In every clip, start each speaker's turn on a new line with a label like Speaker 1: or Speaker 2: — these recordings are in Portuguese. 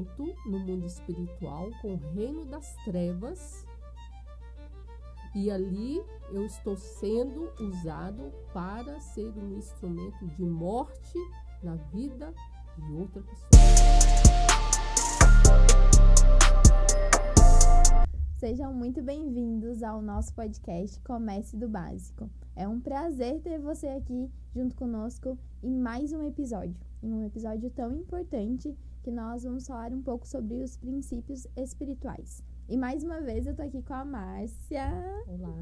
Speaker 1: envolvimento no mundo espiritual com o reino das trevas, e ali eu estou sendo usado para ser um instrumento de morte na vida de outra pessoa.
Speaker 2: Sejam muito bem-vindos ao nosso podcast Comece do Básico. É um prazer ter você aqui junto conosco em mais um episódio. Em um episódio tão importante que nós vamos falar um pouco sobre os princípios espirituais. E mais uma vez eu tô aqui com a Márcia.
Speaker 1: Olá!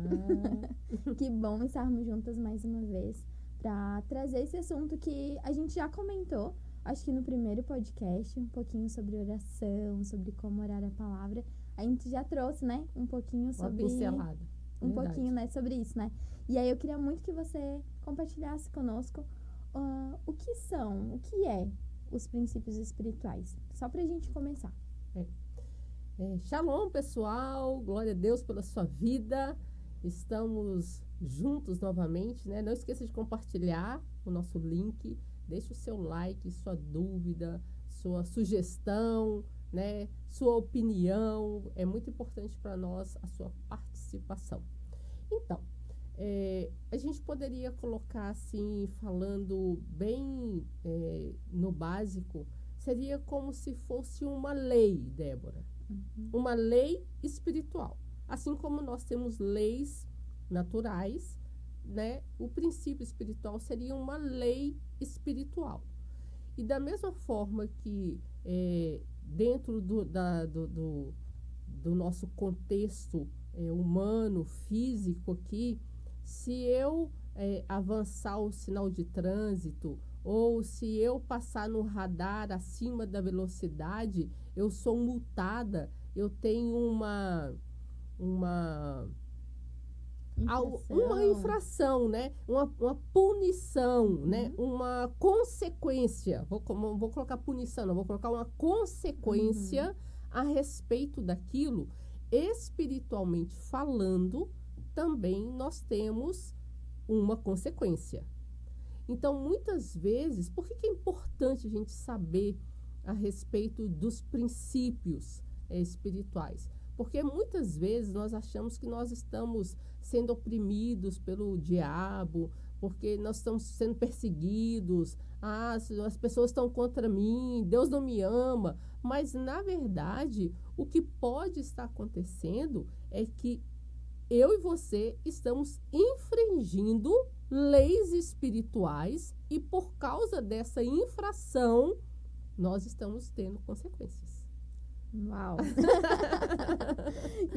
Speaker 2: Que bom estarmos juntas mais uma vez para trazer esse assunto que a gente já comentou, acho que no primeiro podcast, um pouquinho sobre oração, sobre como orar a palavra. A gente já trouxe, né, um pouquinho sobre...
Speaker 1: Uma pincelada.
Speaker 2: Um pouquinho, né, sobre isso, né? E aí eu queria muito que você compartilhasse conosco o que é os princípios espirituais. Só pra gente começar.
Speaker 1: Shalom, pessoal. Glória a Deus pela sua vida. Estamos juntos novamente, né? Não esqueça de compartilhar o nosso link. Deixe o seu like, sua dúvida, sua sugestão, né? Sua opinião. É muito importante para nós a sua participação. Então, a gente poderia colocar assim, falando bem no básico, seria como se fosse uma lei, Débora. Uma lei espiritual. Assim como nós temos leis naturais, né? O princípio espiritual seria uma lei espiritual. E da mesma forma que dentro do nosso contexto humano, físico aqui, se eu avançar o sinal de trânsito ou se eu passar no radar acima da velocidade, eu sou multada, eu tenho uma infração, né? Uma punição, né? Uma consequência. Vou colocar punição, não, vou colocar uma consequência a respeito daquilo. Espiritualmente falando, também nós temos uma consequência. Então, muitas vezes, por que é importante a gente saber a respeito dos princípios espirituais? Porque muitas vezes nós achamos que nós estamos sendo oprimidos pelo diabo, porque nós estamos sendo perseguidos, as pessoas estão contra mim, Deus não me ama. Mas, na verdade, o que pode estar acontecendo é que eu e você estamos infringindo leis espirituais e, por causa dessa infração, nós estamos tendo consequências.
Speaker 2: Uau!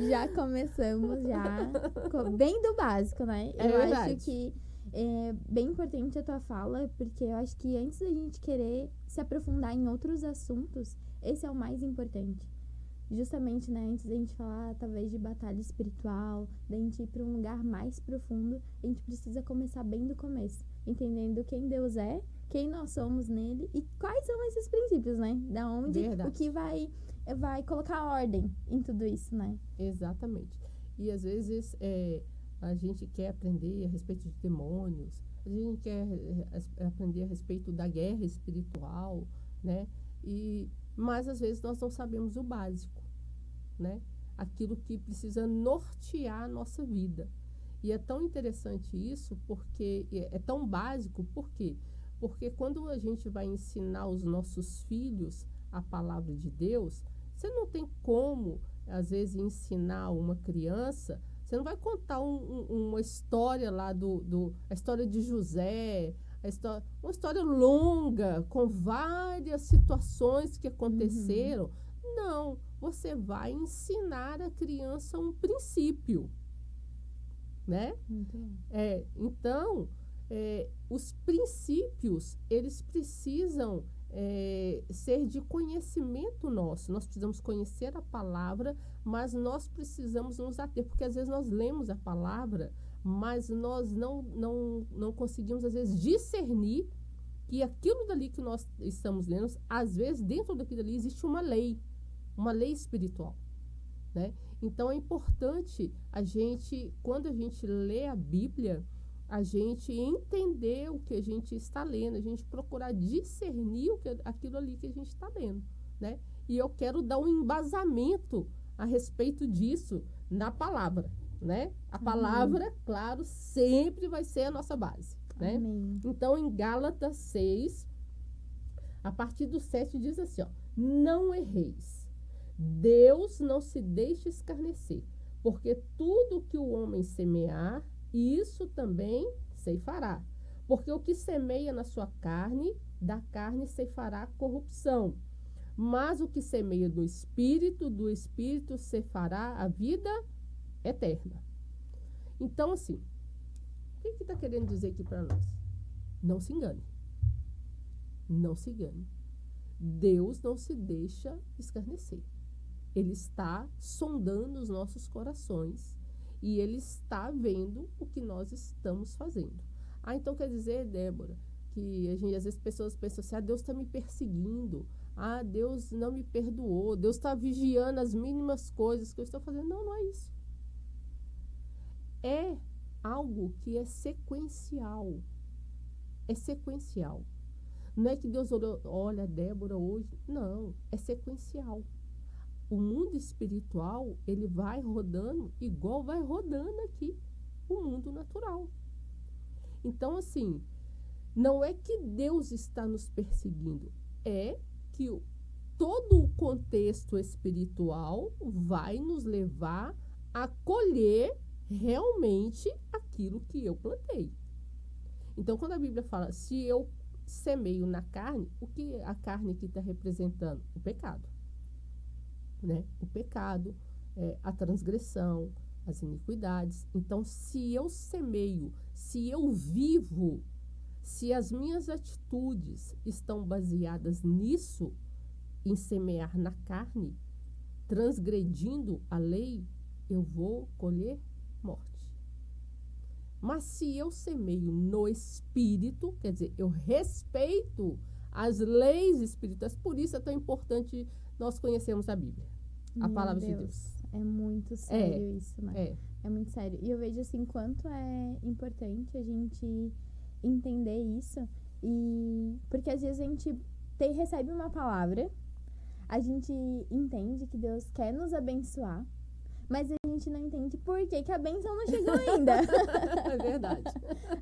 Speaker 2: Já começamos, bem do básico, né? Eu acho que é bem importante a tua fala, porque eu acho que antes da gente querer se aprofundar em outros assuntos, esse é o mais importante. Justamente, né, antes da gente falar, talvez, de batalha espiritual, da gente ir para um lugar mais profundo, a gente precisa começar bem do começo, entendendo quem Deus é, quem nós somos nele e quais são esses princípios, né? Da onde, o que vai colocar ordem em tudo isso, né?
Speaker 1: Exatamente. E às vezes a gente quer aprender a respeito de demônios, a gente quer aprender a respeito da guerra espiritual, né? Mas às vezes nós não sabemos o básico, né? Aquilo que precisa nortear a nossa vida. E é tão interessante isso, porque é tão básico, por quê? Porque quando a gente vai ensinar os nossos filhos a palavra de Deus, você não tem como, às vezes, ensinar uma criança, você não vai contar uma história lá a história de José, uma história longa, com várias situações que aconteceram. Não, você vai ensinar a criança um princípio, né? Então, os princípios, eles precisam ser de conhecimento nosso. Nós precisamos conhecer a palavra, mas nós precisamos nos ater, porque às vezes nós lemos a palavra, mas nós não conseguimos, às vezes, discernir que aquilo dali que nós estamos lendo, às vezes, dentro daquilo dali existe uma lei espiritual, né? Então, é importante quando a gente lê a Bíblia, a gente entender o que a gente está lendo, a gente procurar discernir aquilo ali que a gente está lendo, né? E eu quero dar um embasamento a respeito disso na palavra, né? A palavra, claro, sempre vai ser a nossa base, né?
Speaker 2: Amém.
Speaker 1: Então, em Gálatas 6, a partir do 7 diz assim, ó: não erreis. Deus não se deixa escarnecer, porque tudo que o homem semear, isso também ceifará. Porque o que semeia na sua carne, da carne ceifará corrupção. Mas o que semeia do Espírito ceifará a vida eterna. Então, assim, o que está querendo dizer aqui para nós? Não se engane. Não se engane. Deus não se deixa escarnecer. Ele está sondando os nossos corações e Ele está vendo o que nós estamos fazendo. Então quer dizer, Débora, que às vezes as pessoas pensam assim, Deus está me perseguindo, Deus não me perdoou, Deus está vigiando as mínimas coisas que eu estou fazendo. Não, não é isso. É algo que é sequencial. É sequencial. Não é que Deus olha Débora hoje. Não, é sequencial. O mundo espiritual, ele vai rodando igual vai rodando aqui o mundo natural. Então, assim, não é que Deus está nos perseguindo, é que todo o contexto espiritual vai nos levar a colher realmente aquilo que eu plantei. Então, quando a Bíblia fala, se eu semeio na carne, o que a carne aqui está representando? O pecado. Né? O pecado, a transgressão, as iniquidades. Então, se eu semeio, se eu vivo, se as minhas atitudes estão baseadas nisso, em semear na carne, transgredindo a lei, eu vou colher morte. Mas se eu semeio no Espírito, quer dizer, eu respeito as leis espirituais, por isso é tão importante nós conhecermos a Bíblia, a palavra de Deus.
Speaker 2: É muito sério isso, né? É muito sério. E eu vejo assim, quanto é importante a gente entender isso. E porque às vezes a gente recebe uma palavra, a gente entende que Deus quer nos abençoar, mas a gente não entende por que a bênção não chegou ainda.
Speaker 1: É verdade.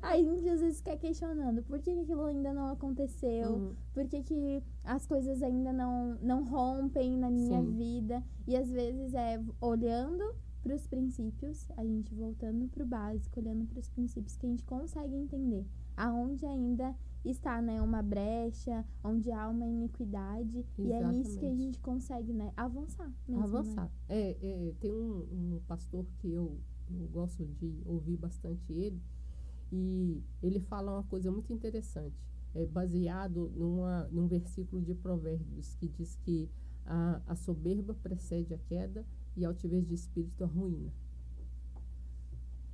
Speaker 2: Aí a gente às vezes fica questionando por que aquilo ainda não aconteceu, por que as coisas ainda não rompem na minha vida. E às vezes olhando para os princípios, a gente voltando para o básico, olhando para os princípios que a gente consegue entender aonde ainda está, né, uma brecha, onde há uma iniquidade. Exatamente. E é nisso que a gente consegue, né, avançar mesmo.
Speaker 1: Avançar. Né? Tem um pastor que eu gosto de ouvir bastante ele, e ele fala uma coisa muito interessante, baseado num versículo de Provérbios, que diz que a soberba precede a queda e a altivez de espírito a ruína.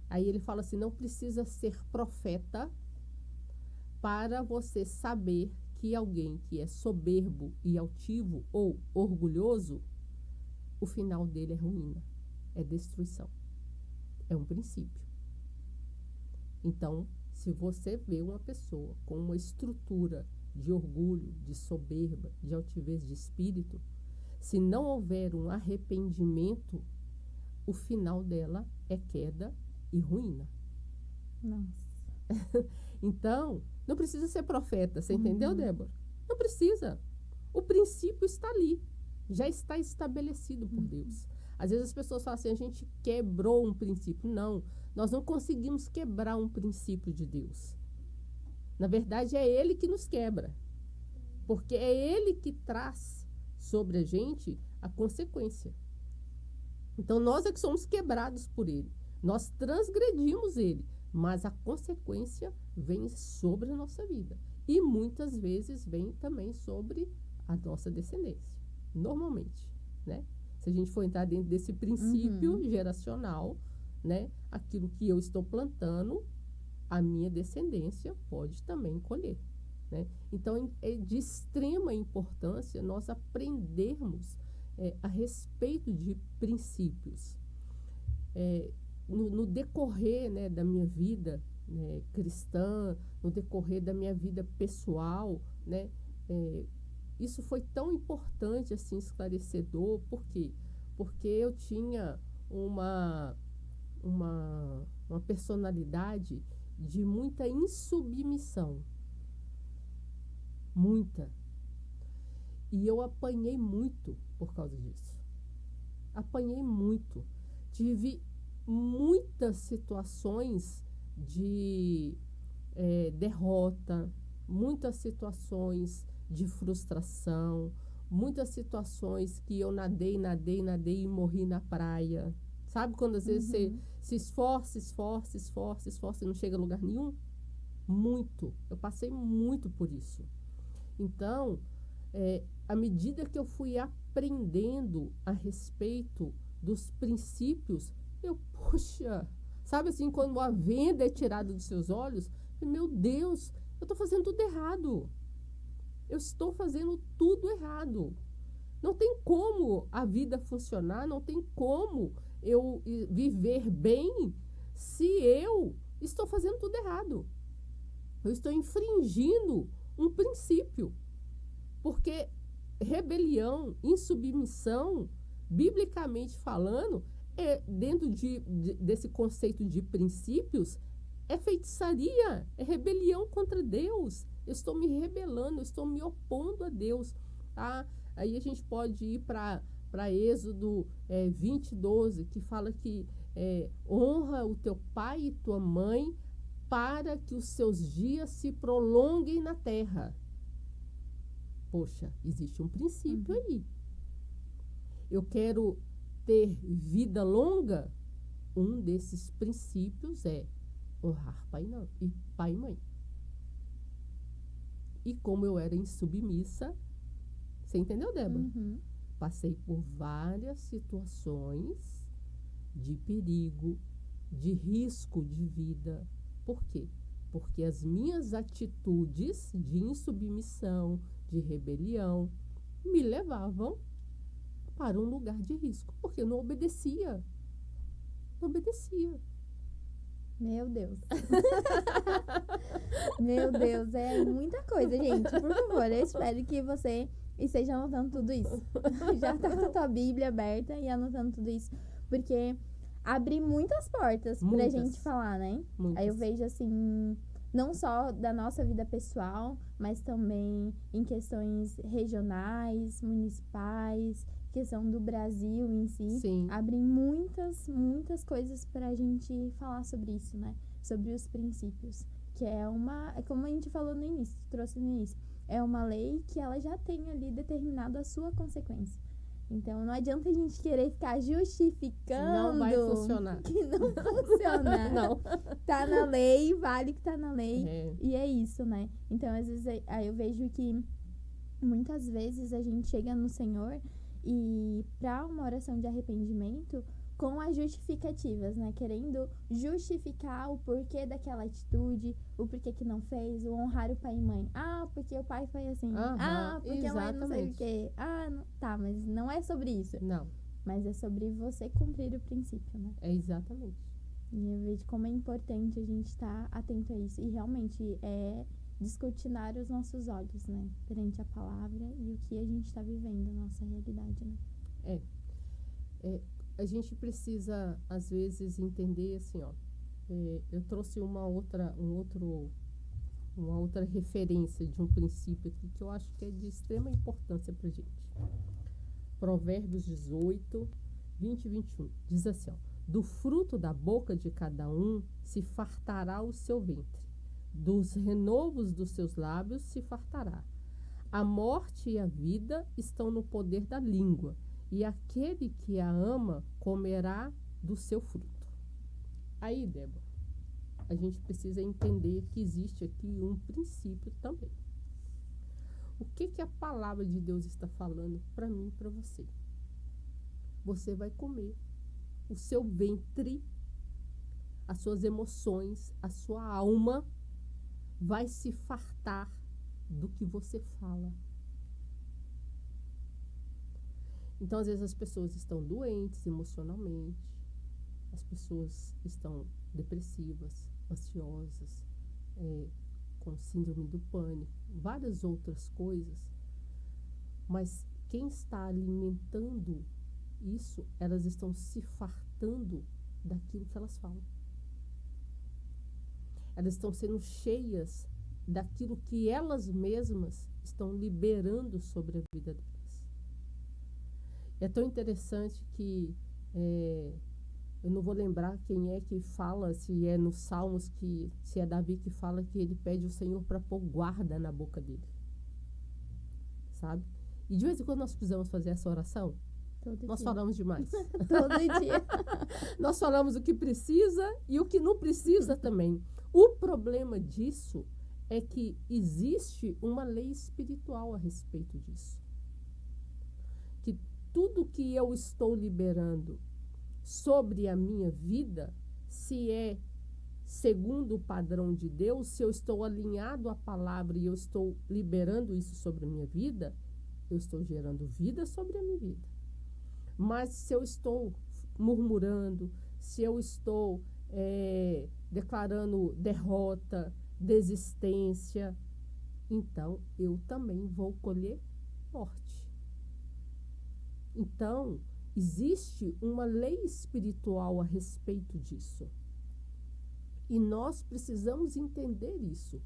Speaker 1: Aí ele fala assim, não precisa ser profeta para você saber que alguém que é soberbo e altivo ou orgulhoso, o final dele é ruína, é destruição. É um princípio. Então, se você vê uma pessoa com uma estrutura de orgulho, de soberba, de altivez de espírito, se não houver um arrependimento, o final dela é queda e ruína.
Speaker 2: Nossa.
Speaker 1: Então, não precisa ser profeta, você entendeu, Débora? Não precisa. O princípio está ali, já está estabelecido por Deus. Às vezes as pessoas falam assim, a gente quebrou um princípio. Não, nós não conseguimos quebrar um princípio de Deus. Na verdade, é Ele que nos quebra. Porque é Ele que traz sobre a gente a consequência. Então, nós é que somos quebrados por Ele. Nós transgredimos Ele. Mas a consequência vem sobre a nossa vida. E muitas vezes vem também sobre a nossa descendência. Normalmente, né? Se a gente for entrar dentro desse princípio geracional, né? Aquilo que eu estou plantando, a minha descendência pode também colher. Né? Então, é de extrema importância nós aprendermos a respeito de princípios. No decorrer, né, da minha vida, né, cristã, no decorrer da minha vida pessoal, né, isso foi tão importante, assim, esclarecedor. Por quê? Porque eu tinha uma personalidade de muita insubmissão. Muita. E eu apanhei muito por causa disso. Apanhei muito. Tive muitas situações de derrota, muitas situações de frustração, muitas situações que eu nadei e morri na praia. Sabe quando às vezes você se esforça e não chega a lugar nenhum? Muito. Eu passei muito por isso. Então, à medida que eu fui aprendendo a respeito dos princípios, poxa, sabe assim, quando a venda é tirada dos seus olhos, meu Deus, eu estou fazendo tudo errado. Eu estou fazendo tudo errado. Não tem como a vida funcionar, não tem como eu viver bem se eu estou fazendo tudo errado. Eu estou infringindo um princípio. Porque rebelião, insubmissão, biblicamente falando, dentro desse conceito de princípios, é feitiçaria, é rebelião contra Deus. Eu estou me rebelando, eu estou me opondo a Deus. Tá? Aí a gente pode ir para Êxodo 20:12, que fala que honra o teu pai e tua mãe para que os seus dias se prolonguem na terra. Poxa, existe um princípio aí. Eu quero ter vida longa. Um desses princípios é honrar pai e mãe. E como eu era insubmissa, você entendeu, Débora? Passei por várias situações de perigo, de risco de vida. Por quê? Porque as minhas atitudes de insubmissão, de rebelião, me levavam para um lugar de risco. Porque eu não obedecia. Não obedecia.
Speaker 2: Meu Deus. Meu Deus, é muita coisa, gente. Por favor, eu espero que você esteja anotando tudo isso. Já tá com a tua Bíblia aberta e anotando tudo isso. Porque abre muitas portas pra gente falar, né?
Speaker 1: Muitas.
Speaker 2: Aí eu vejo assim, não só da nossa vida pessoal, mas também em questões regionais, municipais, questão do Brasil em si.
Speaker 1: Sim.
Speaker 2: Abrem muitas coisas pra gente falar sobre isso, né? Sobre os princípios. Que é como a gente falou no início, trouxe no início, é uma lei que ela já tem ali determinado a sua consequência. Então, não adianta a gente querer ficar justificando.
Speaker 1: Não vai funcionar.
Speaker 2: Que não funciona.
Speaker 1: Não.
Speaker 2: Tá na lei, vale que tá na lei. E é isso, né? Então, às vezes, aí eu vejo que muitas vezes a gente chega no Senhor e para uma oração de arrependimento com as justificativas, né? Querendo justificar o porquê daquela atitude, o porquê que não fez, o honrar o pai e mãe. Ah, porque o pai foi assim. Porque a mãe não sei o quê. Não, tá, mas não é sobre isso.
Speaker 1: Não.
Speaker 2: Mas é sobre você cumprir o princípio, né?
Speaker 1: É exatamente.
Speaker 2: E eu vejo como é importante a gente estar atento a isso. E realmente descortinar os nossos olhos, né? Perante a palavra e o que a gente está vivendo, a nossa realidade, né?
Speaker 1: A gente precisa, às vezes, entender assim, ó. Eu trouxe uma outra referência de um princípio aqui que eu acho que é de extrema importância pra gente. Provérbios 18, 20 e 21. Diz assim, ó. Do fruto da boca de cada um se fartará o seu ventre. Dos renovos dos seus lábios se fartará. A morte e a vida estão no poder da língua, e aquele que a ama comerá do seu fruto. Aí, Débora, a gente precisa entender que existe aqui um princípio também. O que a palavra de Deus está falando para mim e para você? Você vai comer. O seu ventre, as suas emoções, a sua alma vai se fartar do que você fala. Então, às vezes, as pessoas estão doentes emocionalmente, as pessoas estão depressivas, ansiosas, com síndrome do pânico, várias outras coisas, Mas quem está alimentando isso, elas estão se fartando daquilo que elas falam. Elas estão sendo cheias daquilo que elas mesmas estão liberando sobre a vida delas. É tão interessante que eu não vou lembrar quem é que fala, se é nos Salmos, se é Davi que fala que ele pede ao Senhor para pôr guarda na boca dele. Sabe? E de vez em quando nós precisamos fazer essa oração. Nós falamos demais.
Speaker 2: Todo dia.
Speaker 1: Nós falamos o que precisa e o que não precisa também. O problema disso é que existe uma lei espiritual a respeito disso. Que tudo que eu estou liberando sobre a minha vida, se é segundo o padrão de Deus, se eu estou alinhado à palavra e eu estou liberando isso sobre a minha vida, eu estou gerando vida sobre a minha vida. Mas se eu estou murmurando, se eu estou declarando derrota, desistência, então eu também vou colher morte. Então, existe uma lei espiritual a respeito disso. E nós precisamos entender isso.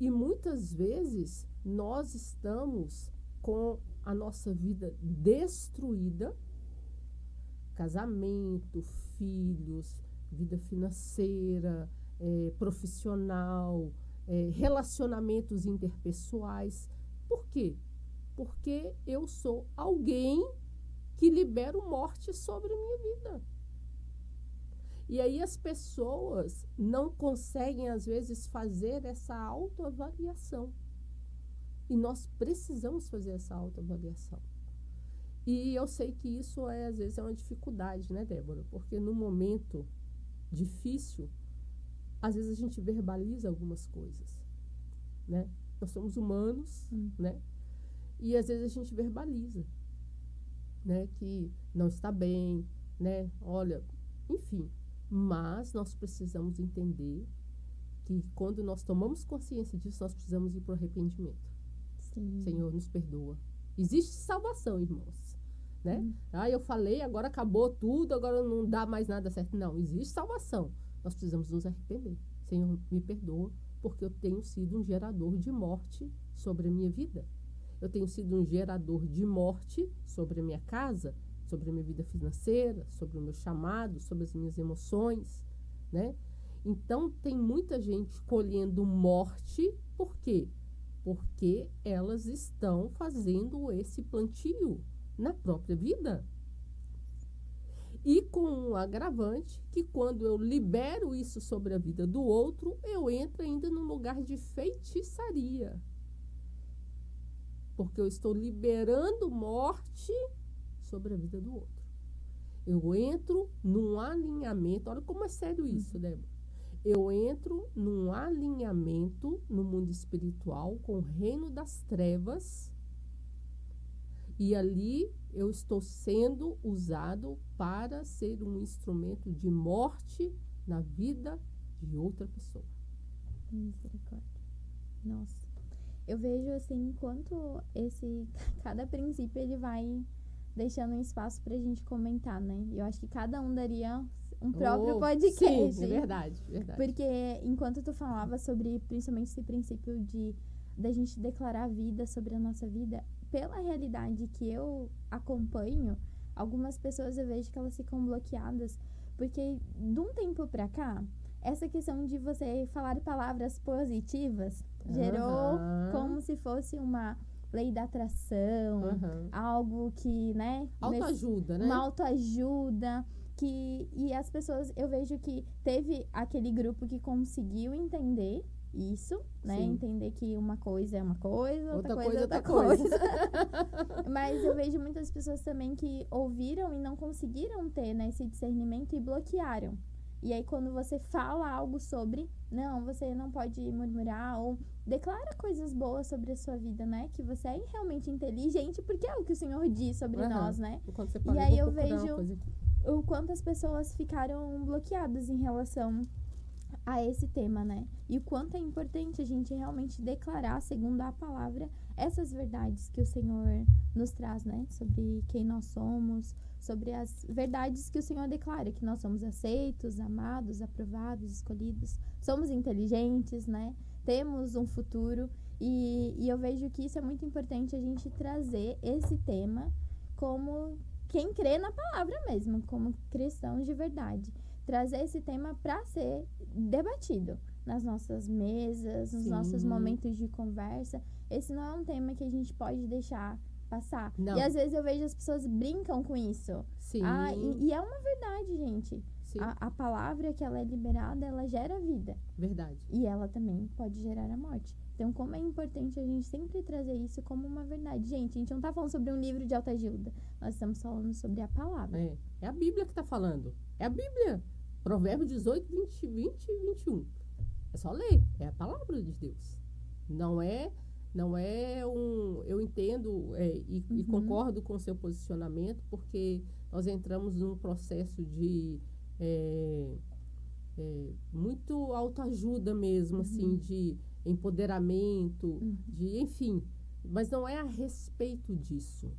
Speaker 1: E muitas vezes nós estamos com a nossa vida destruída, casamento, filhos, vida financeira, profissional, relacionamentos interpessoais. Por quê? Porque eu sou alguém que libero morte sobre a minha vida. E aí as pessoas não conseguem, às vezes, fazer essa autoavaliação. E nós precisamos fazer essa autoavaliação. E eu sei que isso, às vezes, é uma dificuldade, né, Débora? Porque no momento difícil, às vezes a gente verbaliza algumas coisas, né? Nós somos humanos, né? E às vezes a gente verbaliza, né? Que não está bem, né? Olha, enfim. Mas nós precisamos entender que quando nós tomamos consciência disso, nós precisamos ir para o arrependimento.
Speaker 2: Sim.
Speaker 1: Senhor, nos perdoa. Existe salvação, irmãos, né? Eu falei, agora acabou tudo, agora não dá mais nada certo. Não, existe salvação. Nós precisamos nos arrepender. Senhor, me perdoa, porque eu tenho sido um gerador de morte sobre a minha vida. Eu tenho sido um gerador de morte sobre a minha casa, sobre a minha vida financeira, sobre o meu chamado, sobre as minhas emoções, né? Então, tem muita gente colhendo morte, por quê? Porque elas estão fazendo esse plantio na própria vida. E com um agravante, que quando eu libero isso sobre a vida do outro, eu entro ainda num lugar de feitiçaria. Porque eu estou liberando morte sobre a vida do outro. Eu entro num alinhamento, olha como é sério isso, Débora. Eu entro num alinhamento no mundo espiritual com o reino das trevas e ali eu estou sendo usado para ser um instrumento de morte na vida de outra pessoa.
Speaker 2: Misericórdia. Nossa. Eu vejo assim, enquanto cada princípio ele vai deixando um espaço pra gente comentar, né? Eu acho que cada um daria um próprio podcast.
Speaker 1: Sim, é verdade, verdade.
Speaker 2: Porque enquanto tu falava sobre, principalmente esse princípio da gente declarar a vida sobre a nossa vida, pela realidade que eu acompanho, algumas pessoas eu vejo que elas ficam bloqueadas, porque de um tempo pra cá, essa questão de você falar palavras positivas gerou como se fosse uma lei da atração, algo que, né?
Speaker 1: Autoajuda, né?
Speaker 2: Uma autoajuda. E as pessoas, eu vejo que teve aquele grupo que conseguiu entender isso, né?
Speaker 1: Sim.
Speaker 2: Entender que uma coisa é uma coisa, outra coisa é outra
Speaker 1: coisa.
Speaker 2: Mas eu vejo muitas pessoas também que ouviram e não conseguiram ter, né, esse discernimento e bloquearam. E aí, quando você fala algo sobre, não, você não pode murmurar ou declara coisas boas sobre a sua vida, né? Que você é realmente inteligente, porque é o que o Senhor diz sobre nós, né?
Speaker 1: Quando você fala,
Speaker 2: e aí eu vejo o quanto as pessoas ficaram bloqueadas em relação a esse tema, né? E o quanto é importante a gente realmente declarar, segundo a palavra, essas verdades que o Senhor nos traz, né? Sobre quem nós somos, sobre as verdades que o Senhor declara, que nós somos aceitos, amados, aprovados, escolhidos, somos inteligentes, né? Temos um futuro e eu vejo que isso é muito importante a gente trazer esse tema como quem crê na palavra mesmo, como cristãos de verdade. Trazer esse tema para ser debatido nas nossas mesas, nos nossos momentos de conversa. Esse não é um tema que a gente pode deixar passar.
Speaker 1: Não.
Speaker 2: E às vezes eu vejo as pessoas brincam com isso.
Speaker 1: Sim.
Speaker 2: E é uma verdade, gente. A palavra que ela é liberada, ela gera vida.
Speaker 1: Verdade.
Speaker 2: E ela também pode gerar a morte. Então, como é importante a gente sempre trazer isso como uma verdade. Gente, a gente não tá falando sobre um livro de autoajuda. Nós estamos falando sobre a palavra.
Speaker 1: É a Bíblia que tá falando. É a Bíblia. Provérbios 18, 20 e 21. É só ler. É a palavra de Deus. Não é eu entendo e concordo com o seu posicionamento, porque nós entramos num processo de muito autoajuda mesmo, assim, de empoderamento, de enfim. Mas não é a respeito disso.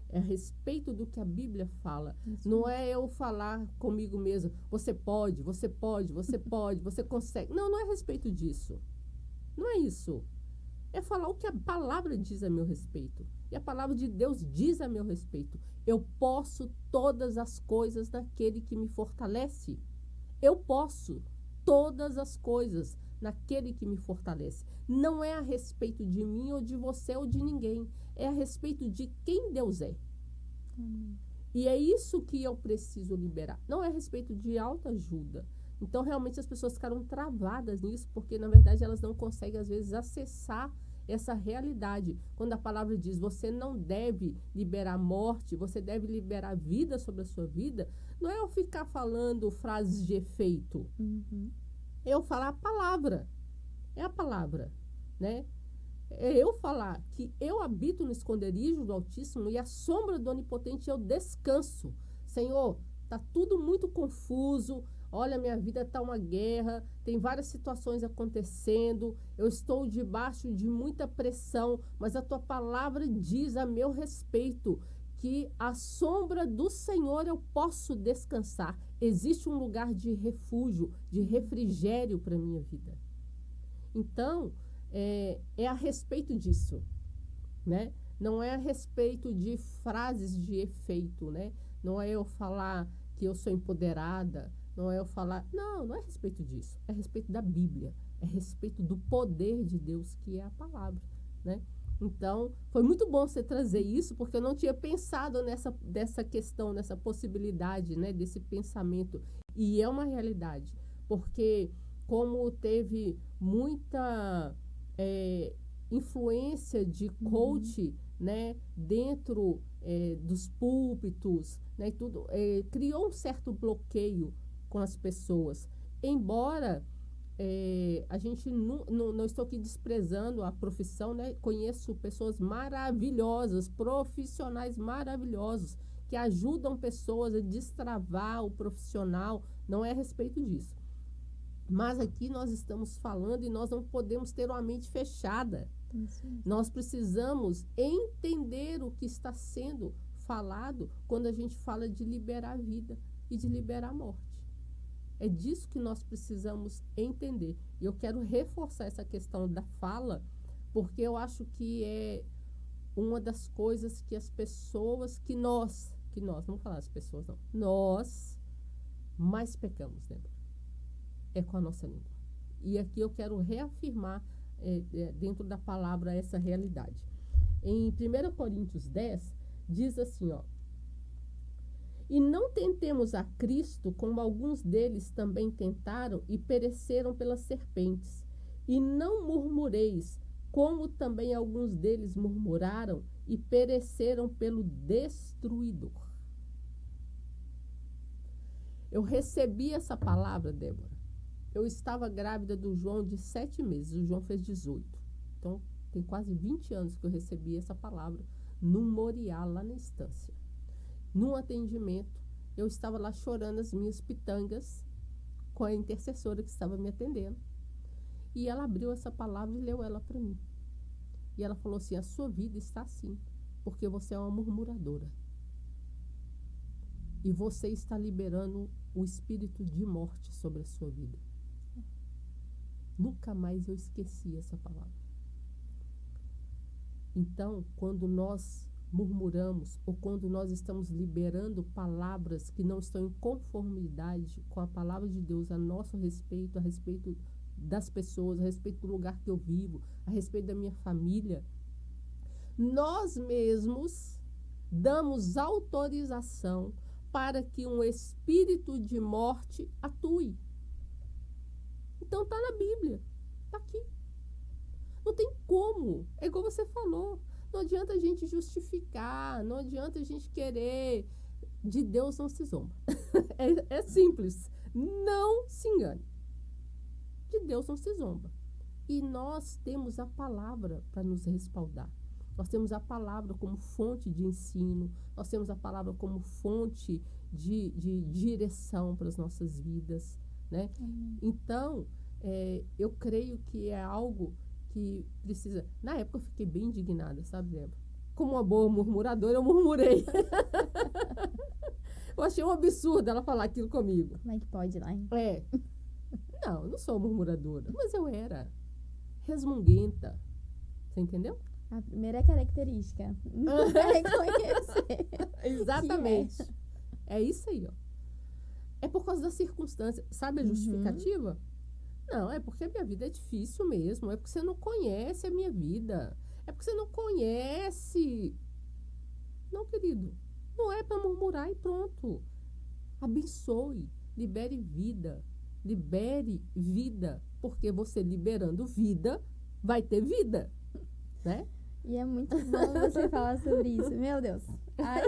Speaker 1: É a respeito do que a Bíblia fala. Não é eu falar comigo mesmo, você pode, você consegue. Não é a respeito disso. Não é isso. É falar o que a palavra diz a meu respeito. E a palavra de Deus diz a meu respeito. Eu posso todas as coisas naquele que me fortalece. Eu posso todas as coisas naquele que me fortalece. Não é a respeito de mim ou de você ou de ninguém. É a respeito de quem Deus é. E é isso que eu preciso liberar. Não é a respeito de autoajuda. Então, realmente, as pessoas ficaram travadas nisso, porque, na verdade, elas não conseguem, às vezes, acessar essa realidade. Quando a palavra diz, você não deve liberar morte, você deve liberar vida sobre a sua vida, não é eu ficar falando frases de efeito. É eu falar a palavra. É a palavra, né? É eu falar que eu habito no esconderijo do Altíssimo e a sombra do Onipotente eu descanso. Senhor, tá tudo muito confuso. Olha, minha vida está uma guerra, tem várias situações acontecendo, eu estou debaixo de muita pressão, mas a tua palavra diz a meu respeito que à sombra do Senhor eu posso descansar. Existe um lugar de refúgio, de refrigério para a minha vida. Então, é a respeito disso, né? Não é a respeito de frases de efeito, né? Não é eu falar que eu sou empoderada, não é eu falar... Não é a respeito disso. É a respeito da Bíblia. É a respeito do poder de Deus, que é a palavra, né? Então, foi muito bom você trazer isso, porque eu não tinha pensado dessa questão, nessa possibilidade, né? Desse pensamento. E é uma realidade. Porque como teve muita influência de coach, né? Dentro dos púlpitos, né? E tudo, criou um certo bloqueio com as pessoas. Embora a gente não estou aqui desprezando a profissão, né? Conheço pessoas maravilhosas, profissionais maravilhosos, que ajudam pessoas a destravar o profissional. Não é a respeito disso. Mas aqui nós estamos falando e nós não podemos ter uma mente fechada. Nós precisamos entender o que está sendo falado quando a gente fala de liberar a vida e de liberar a morte. É disso que nós precisamos entender. E eu quero reforçar essa questão da fala, porque eu acho que é uma das coisas que as pessoas, que nós, não vamos falar as pessoas não, nós mais pecamos, né? É com a nossa língua. E aqui eu quero reafirmar dentro da palavra essa realidade. Em 1 Coríntios 10, diz assim, ó: e não tentemos a Cristo como alguns deles também tentaram e pereceram pelas serpentes. E não murmureis, como também alguns deles murmuraram e pereceram pelo destruidor. Eu recebi essa palavra, Débora. Eu estava grávida do João de 7 meses. O João fez 18. Então, tem quase 20 anos que eu recebi essa palavra no Moriá, lá na Estância. Num atendimento, eu estava lá chorando as minhas pitangas com a intercessora que estava me atendendo. E ela abriu essa palavra e leu ela para mim. E ela falou assim, a sua vida está assim, porque você é uma murmuradora. E você está liberando o espírito de morte sobre a sua vida. Nunca mais eu esqueci essa palavra. Então, quando nós murmuramos ou quando nós estamos liberando palavras que não estão em conformidade com a palavra de Deus a nosso respeito, a respeito das pessoas, a respeito do lugar que eu vivo, a respeito da minha família, nós mesmos damos autorização para que um espírito de morte atue. Então está na Bíblia, está aqui. Não tem como, é igual você falou, não adianta a gente justificar, não adianta a gente querer, de Deus não se zomba. É simples, não se engane, de Deus não se zomba. E nós temos a palavra para nos respaldar, nós temos a palavra como fonte de ensino, nós temos a palavra como fonte de direção para as nossas vidas, né? Então, eu creio que é algo que precisa... Na época eu fiquei bem indignada, sabe, Débora? Como uma boa murmuradora, eu murmurei. Eu achei um absurdo ela falar aquilo comigo.
Speaker 2: Como é que pode lá, hein?
Speaker 1: Não, eu não sou murmuradora, mas eu era resmunguenta. Você entendeu?
Speaker 2: A primeira característica. Reconhecer.
Speaker 1: Exatamente. É isso aí, ó. É por causa da circunstância. Sabe a justificativa? Não, é porque a minha vida é difícil mesmo. É porque você não conhece a minha vida. É porque você não conhece. Não, querido. Não é para murmurar e pronto. Abençoe. Libere vida. Libere vida. Porque você liberando vida, vai ter vida. Né?
Speaker 2: E é muito bom você falar sobre isso. Meu Deus. Ai.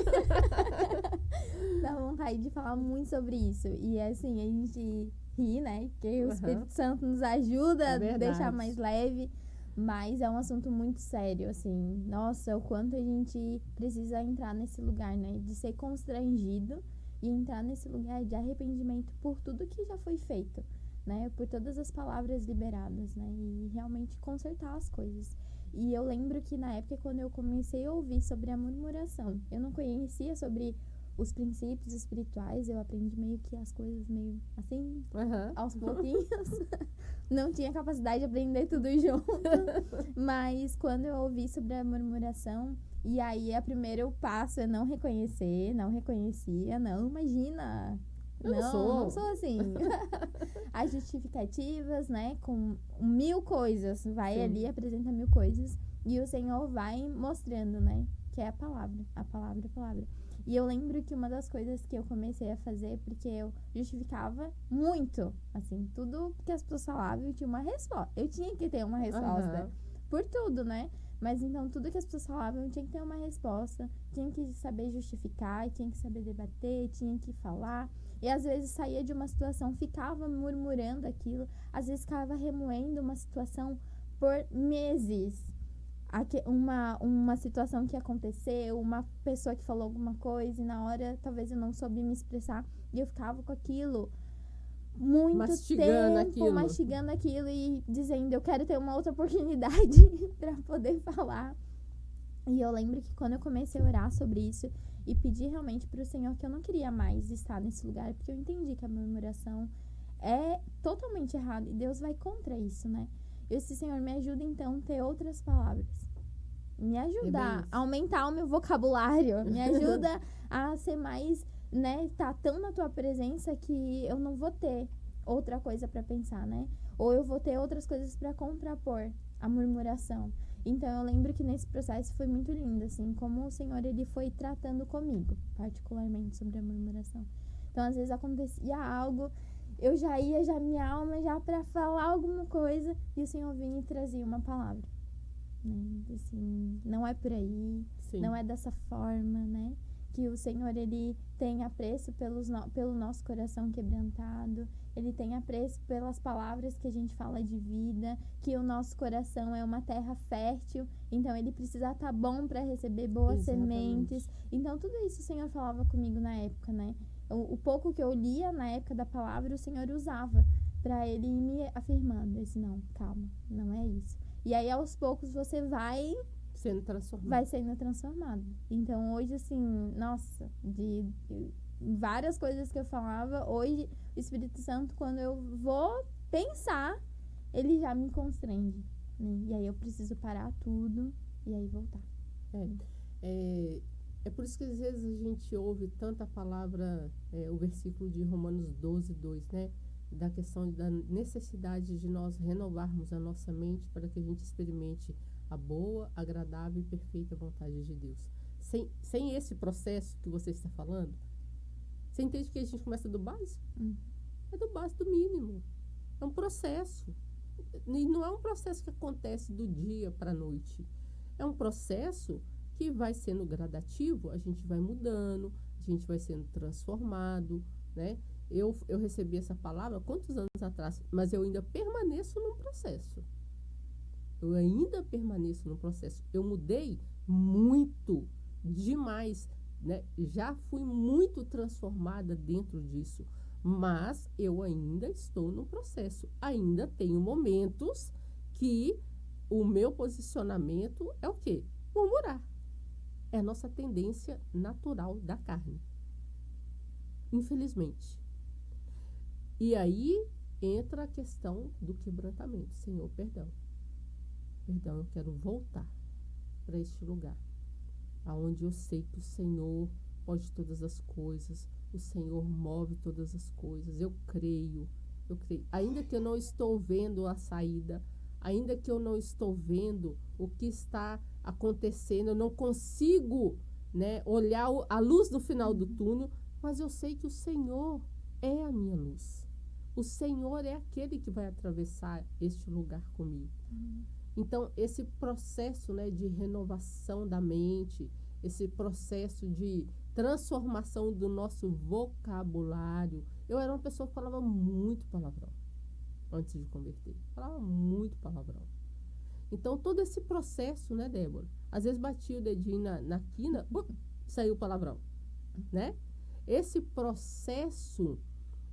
Speaker 2: Dá vontade de falar muito sobre isso. E assim, a gente ri, né? Porque o Espírito Santo nos ajuda a deixar mais leve. Mas é um assunto muito sério, assim. Nossa, o quanto a gente precisa entrar nesse lugar, né? De ser constrangido e entrar nesse lugar de arrependimento por tudo que já foi feito, né? Por todas as palavras liberadas, né? E realmente consertar as coisas. E eu lembro que na época, quando eu comecei a ouvir sobre a murmuração, eu não conhecia sobre os princípios espirituais, eu aprendi meio que as coisas meio assim, aos pouquinhos. Não tinha capacidade de aprender tudo junto. Mas quando eu ouvi sobre a murmuração, e aí, o primeiro passo é não reconhecer, não reconhecia, não, imagina... Não sou assim. As justificativas, né? Com 1000 coisas. Vai ali, apresenta 1000 coisas. E o Senhor vai mostrando, né? Que é a palavra. A palavra, a palavra. E eu lembro que uma das coisas que eu comecei a fazer, porque eu justificava muito, assim, tudo que as pessoas falavam, eu tinha uma resposta. Eu tinha que ter uma resposta. Por tudo, né? Mas então, tudo que as pessoas falavam, eu tinha que ter uma resposta. Tinha que saber justificar, tinha que saber debater, tinha que falar. E às vezes saía de uma situação, ficava murmurando aquilo. Às vezes ficava remoendo uma situação por meses. Uma situação que aconteceu, uma pessoa que falou alguma coisa e na hora talvez eu não soube me expressar. E eu ficava com aquilo muito mastigando aquilo e dizendo, eu quero ter uma outra oportunidade para poder falar. E eu lembro que quando eu comecei a orar sobre isso e pedir realmente para o Senhor que eu não queria mais estar nesse lugar, porque eu entendi que a murmuração é totalmente errada e Deus vai contra isso, né? Eu disse, Senhor, me ajuda então a ter outras palavras. Me ajuda a aumentar o meu vocabulário. Me ajuda a ser mais, né? Tá tão na tua presença que eu não vou ter outra coisa para pensar, né? Ou eu vou ter outras coisas para contrapor a murmuração. Então, eu lembro que nesse processo foi muito lindo, assim, como o Senhor, ele foi tratando comigo, particularmente, sobre a murmuração. Então, às vezes acontecia algo, eu já ia, minha alma, já para falar alguma coisa, e o Senhor vinha e trazia uma palavra. Né? Assim, não é por aí, não é dessa forma, né? Que o Senhor, ele tem apreço pelo nosso coração quebrantado, ele tem apreço pelas palavras que a gente fala de vida, que o nosso coração é uma terra fértil, então ele precisa estar bom para receber boas sementes. Então, tudo isso o Senhor falava comigo na época, né? O pouco que eu lia na época da palavra, o Senhor usava para ele ir me afirmando. Eu disse, não, calma, não é isso. E aí, aos poucos, você vai
Speaker 1: sendo
Speaker 2: transformado. Então, hoje, assim, nossa, de várias coisas que eu falava, hoje, o Espírito Santo, quando eu vou pensar, ele já me constrange, né? E aí, eu preciso parar tudo e aí voltar.
Speaker 1: É por isso que às vezes a gente ouve tanta palavra, o versículo de Romanos 12:2, né? Da questão da necessidade de nós renovarmos a nossa mente para que a gente experimente a boa, agradável e perfeita vontade de Deus. Sem esse processo que você está falando, você entende que a gente começa do básico? É do básico, do mínimo. É um processo. E não é um processo que acontece do dia para a noite. É um processo que vai sendo gradativo, a gente vai mudando, a gente vai sendo transformado, né? Eu recebi essa palavra quantos anos atrás, mas eu ainda permaneço num processo. Eu mudei muito, demais, né? Já fui muito transformada dentro disso, mas eu ainda estou no processo. Ainda tenho momentos que o meu posicionamento é o quê? Murmurar. É a nossa tendência natural da carne. Infelizmente. E aí entra a questão do quebrantamento. Senhor, perdão. Perdão, eu quero voltar para este lugar, aonde eu sei que o Senhor pode todas as coisas, o Senhor move todas as coisas. Eu creio. Ainda que eu não estou vendo a saída, ainda que eu não estou vendo o que está acontecendo, eu não consigo, né, olhar a luz no final do túnel, mas eu sei que o Senhor é a minha luz. O Senhor é aquele que vai atravessar este lugar comigo. Então, esse processo, né, de renovação da mente, esse processo de transformação do nosso vocabulário. Eu era uma pessoa que falava muito palavrão antes de converter. Falava muito palavrão. Então, todo esse processo, né, Débora? Às vezes batia o dedinho na quina, saiu o palavrão, né? Esse processo,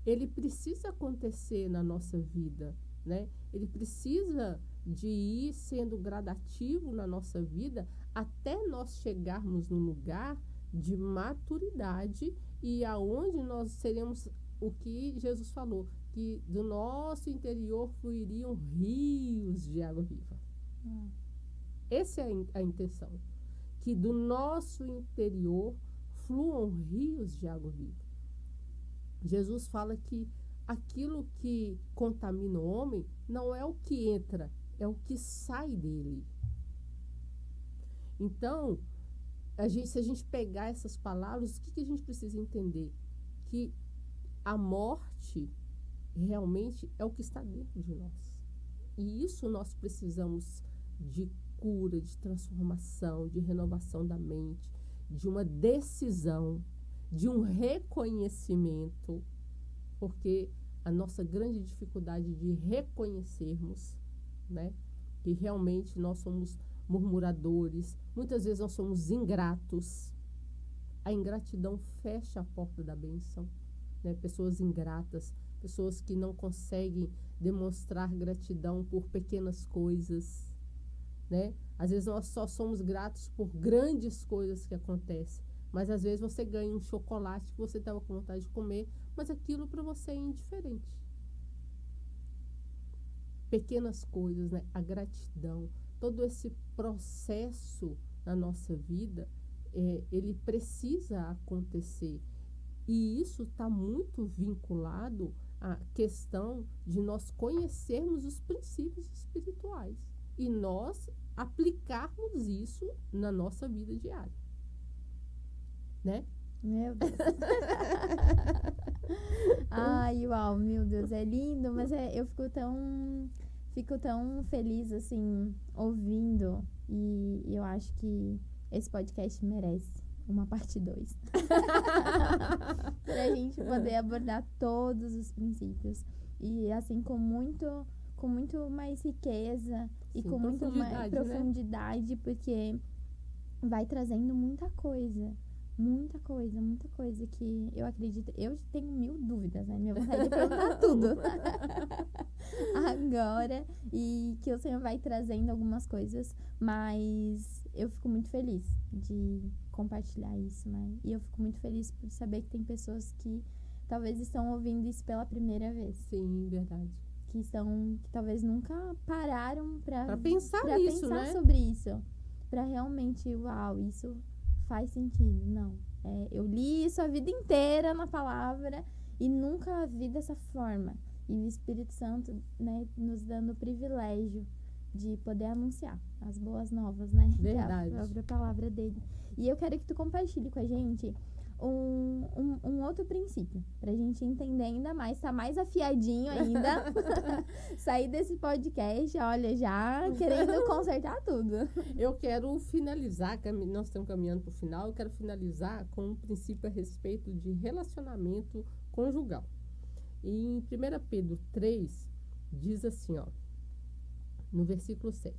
Speaker 1: ele precisa acontecer na nossa vida, né? Ele precisa de ir sendo gradativo na nossa vida até nós chegarmos num lugar de maturidade e aonde nós seremos o que Jesus falou, que do nosso interior fluiriam rios de água viva. Essa é a intenção, que do nosso interior fluam rios de água viva. Jesus fala que aquilo que contamina o homem não é o que entra, é o que sai dele. Então, se a gente pegar essas palavras, o que a gente precisa entender? Que a morte realmente é o que está dentro de nós. E isso nós precisamos de cura, de transformação, de renovação da mente, de uma decisão, de um reconhecimento, porque a nossa grande dificuldade de reconhecermos, né, que realmente nós somos murmuradores, muitas vezes nós somos ingratos. A ingratidão fecha a porta da bênção, né? Pessoas ingratas, pessoas que não conseguem demonstrar gratidão por pequenas coisas, né? Às vezes nós só somos gratos por grandes coisas que acontecem, mas às vezes você ganha um chocolate que você estava com vontade de comer, mas aquilo para você é indiferente. Pequenas coisas, né? A gratidão, todo esse processo na nossa vida, ele precisa acontecer. E isso está muito vinculado à questão de nós conhecermos os princípios espirituais e nós aplicarmos isso na nossa vida diária. Né?
Speaker 2: Meu Deus. Ai, uau, meu Deus, é lindo, mas eu fico tão feliz, assim, ouvindo, e eu acho que esse podcast merece uma parte 2. Pra gente poder abordar todos os princípios. E, assim, com muito mais riqueza. Sim, e com muito mais profundidade, né? Porque vai trazendo muita coisa. muita coisa que eu acredito. Eu tenho 1000 dúvidas, né? Minha vontade de perguntar tudo agora, e que o Senhor vai trazendo algumas coisas, mas eu fico muito feliz de compartilhar isso, né? E eu fico muito feliz por saber que tem pessoas que talvez estão ouvindo isso pela primeira vez.
Speaker 1: Sim, verdade.
Speaker 2: Que talvez nunca pararam pra
Speaker 1: pensar nisso, né?
Speaker 2: Sobre isso. Pra realmente, uau, isso faz sentido. Não. Eu li isso a vida inteira na palavra e nunca vi dessa forma. E o Espírito Santo, né, nos dando o privilégio de poder anunciar as boas novas, né?
Speaker 1: Verdade.
Speaker 2: Que é a própria palavra dele. E eu quero que tu compartilhe com a gente um outro princípio, pra gente entender ainda mais, tá mais afiadinho ainda, sair desse podcast, olha, já querendo consertar tudo.
Speaker 1: Eu quero finalizar, nós estamos caminhando para o final, eu quero finalizar com um princípio a respeito de relacionamento conjugal. E em 1 Pedro 3, diz assim, ó, no versículo 7,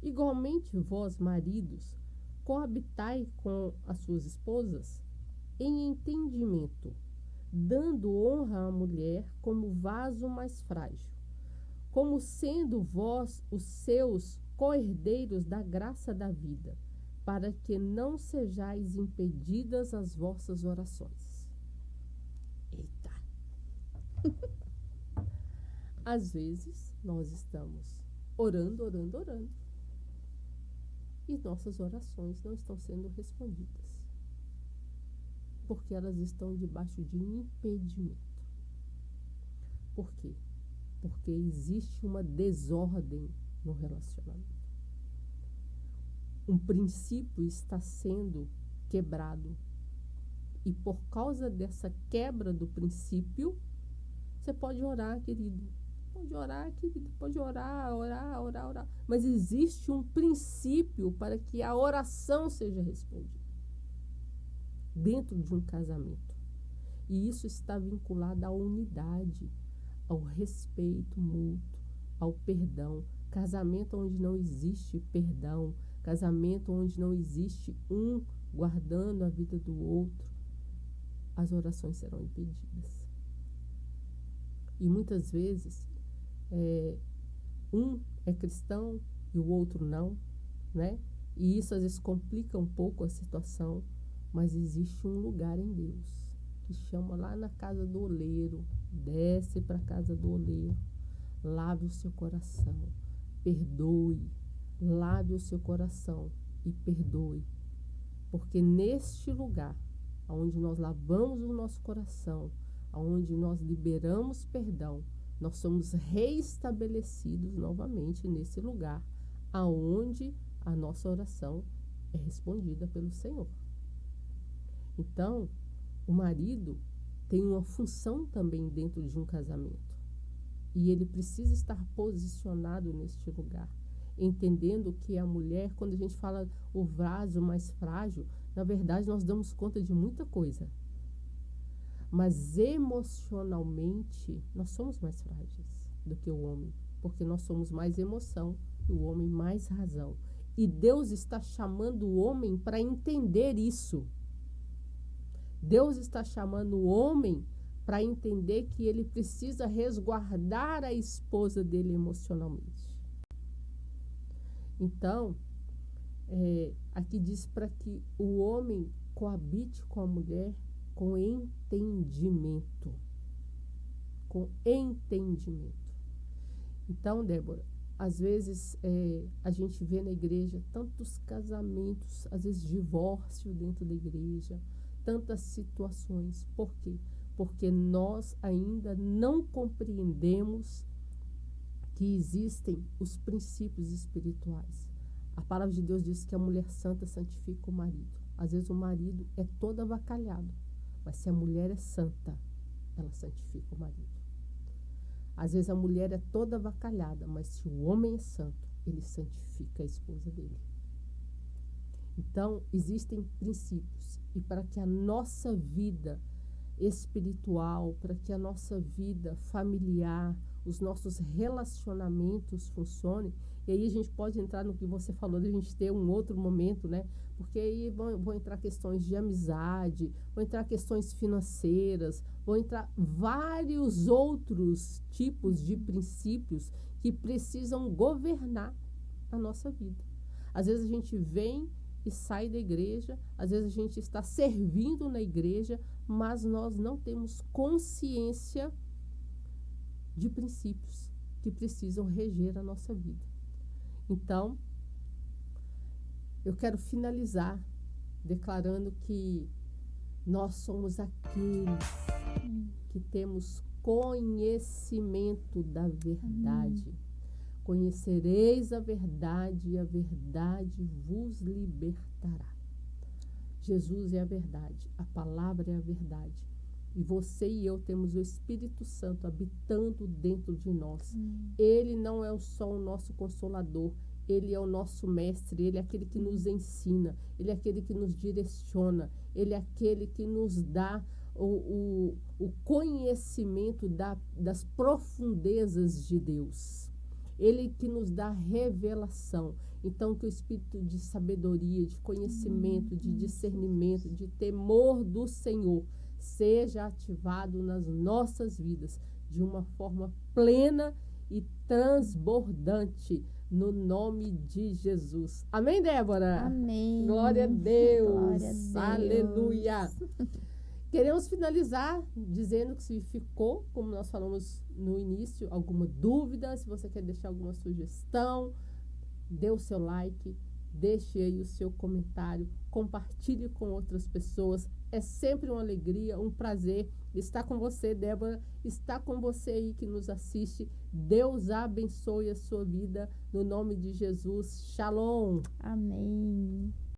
Speaker 1: igualmente vós, maridos, coabitai com as suas esposas em entendimento, dando honra à mulher como vaso mais frágil, como sendo vós os seus co-herdeiros da graça da vida, para que não sejais impedidas as vossas orações. Eita! Às vezes, nós estamos orando, e nossas orações não estão sendo respondidas, porque elas estão debaixo de impedimento. Por quê? Porque existe uma desordem no relacionamento. Um princípio está sendo quebrado. E por causa dessa quebra do princípio, você pode orar, querido. Pode orar, querido. Pode orar. Mas existe um princípio para que a oração seja respondida dentro de um casamento. E isso está vinculado à unidade, ao respeito mútuo, ao perdão. Casamento onde não existe perdão, casamento onde não existe um guardando a vida do outro, as orações serão impedidas. E muitas vezes, um é cristão e o outro não, né? E isso às vezes complica um pouco a situação, mas existe um lugar em Deus que chama lá na casa do oleiro. Desce para a casa do oleiro, lave o seu coração, perdoe, lave o seu coração e perdoe. Porque neste lugar, onde nós lavamos o nosso coração, onde nós liberamos perdão, nós somos reestabelecidos novamente nesse lugar, aonde a nossa oração é respondida pelo Senhor. Então, o marido tem uma função também dentro de um casamento. E ele precisa estar posicionado neste lugar, entendendo que a mulher, quando a gente fala o vaso mais frágil, na verdade nós damos conta de muita coisa. Mas emocionalmente, nós somos mais frágeis do que o homem, porque nós somos mais emoção e o homem mais razão. E Deus está chamando o homem para entender isso. Deus está chamando o homem para entender que ele precisa resguardar a esposa dele emocionalmente. Então, aqui diz para que o homem coabite com a mulher com entendimento. Com entendimento. Então, Débora, às vezes a gente vê na igreja tantos casamentos, às vezes divórcio dentro da igreja, tantas situações. Por quê? Porque nós ainda não compreendemos que existem os princípios espirituais. A palavra de Deus diz que a mulher santa santifica o marido. Às vezes o marido é todo avacalhado, mas se a mulher é santa, ela santifica o marido. Às vezes a mulher é toda avacalhada, mas se o homem é santo, ele santifica a esposa dele. Então, existem princípios. E para que a nossa vida espiritual, para que a nossa vida familiar, os nossos relacionamentos funcionem. E aí a gente pode entrar no que você falou, de a gente ter um outro momento, né? Porque aí vão entrar questões de amizade, vão entrar questões financeiras, vão entrar vários outros tipos de princípios que precisam governar a nossa vida. Às vezes a gente vem e sai da igreja, às vezes a gente está servindo na igreja, mas nós não temos consciência de princípios que precisam reger a nossa vida. Então, eu quero finalizar declarando que nós somos aqueles que temos conhecimento da verdade. Conhecereis a verdade e a verdade vos libertará. Jesus é a verdade, a palavra é a verdade. E você e eu temos o Espírito Santo habitando dentro de nós. Ele não é só o nosso consolador, ele é o nosso mestre, ele é aquele que nos ensina, ele é aquele que nos direciona, ele é aquele que nos dá o conhecimento das profundezas de Deus. Ele que nos dá revelação. Então, que o espírito de sabedoria, de conhecimento, de discernimento, de temor do Senhor seja ativado nas nossas vidas de uma forma plena e transbordante, no nome de Jesus. Amém, Débora?
Speaker 2: Amém.
Speaker 1: Glória a Deus.
Speaker 2: Glória a Deus.
Speaker 1: Aleluia. Queremos finalizar dizendo que se ficou, como nós falamos no início, alguma dúvida, se você quer deixar alguma sugestão, dê o seu like, deixe aí o seu comentário, compartilhe com outras pessoas. É sempre uma alegria, um prazer estar com você, Débora, estar com você aí que nos assiste. Deus abençoe a sua vida, no nome de Jesus. Shalom.
Speaker 2: Amém.